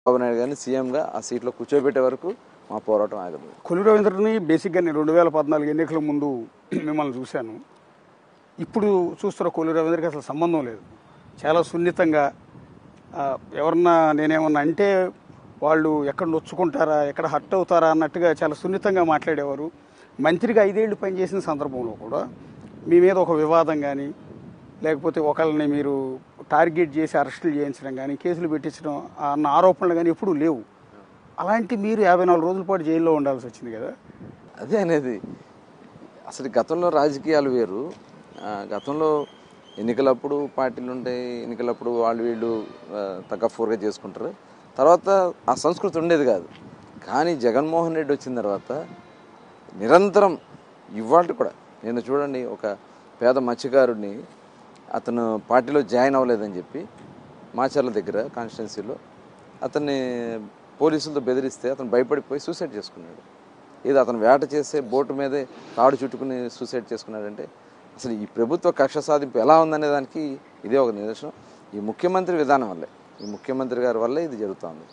చంద్రబాబు నాయుడు గారిని సీఎంగా ఆ సీట్లో కూర్చోబెట్టే వరకు మా పోరాటం ఆగదు. కొల్లు రవీంద్రని బేసిక్గా నేను 2014 ఎన్నికల ముందు మిమ్మల్ని చూశాను. ఇప్పుడు చూస్తున్న కొల్లు రవీంద్రకి అసలు సంబంధం లేదు. చాలా సున్నితంగా ఎవరన్నా నేనేమన్నా అంటే వాళ్ళు ఎక్కడ నొచ్చుకుంటారా, ఎక్కడ హర్ట్ అవుతారా అన్నట్టుగా చాలా సున్నితంగా మాట్లాడేవారు. మంత్రిగా 5 ఏళ్ళు పనిచేసిన సందర్భంలో కూడా మీ మీద ఒక వివాదం కానీ, లేకపోతే ఒకళ్ళని మీరు టార్గెట్ చేసి అరెస్టులు చేయించడం కానీ, కేసులు పెట్టించడం అన్న ఆరోపణలు కానీ ఎప్పుడూ లేవు. అలాంటి మీరు 54 రోజుల పాటు జైల్లో ఉండాల్సి వచ్చింది కదా. అదే అనేది అసలు గతంలో రాజకీయాలు వేరు. గతంలో ఎన్నికలప్పుడు పార్టీలు ఉంటాయి, ఎన్నికలప్పుడు వాళ్ళు వీళ్ళు తగ్గఫోర్గా చేసుకుంటారు. తర్వాత ఆ సంస్కృతి ఉండేది కాదు. కానీ జగన్మోహన్ రెడ్డి వచ్చిన తర్వాత నిరంతరం ఇవాళ కూడా నేను చూడండి, ఒక పేద మత్స్యకారుడిని అతను పార్టీలో జాయిన్ అవ్వలేదని చెప్పి మాచర్ల దగ్గర కాన్స్టిట్యున్సీలో అతన్ని పోలీసులతో బెదిరిస్తే అతను భయపడిపోయి సూసైడ్ చేసుకున్నాడు. ఏదో అతను వేట చేసే బోటు మీదే తాడు చుట్టుకుని సూసైడ్ చేసుకున్నాడంటే అసలు ఈ ప్రభుత్వ కక్ష సాధింపు ఎలా ఉందనే దానికి ఇదే ఒక నిదర్శనం. ఈ ముఖ్యమంత్రి విధానం వల్లే, ఈ ముఖ్యమంత్రి గారి వల్లే ఇది జరుగుతుంది.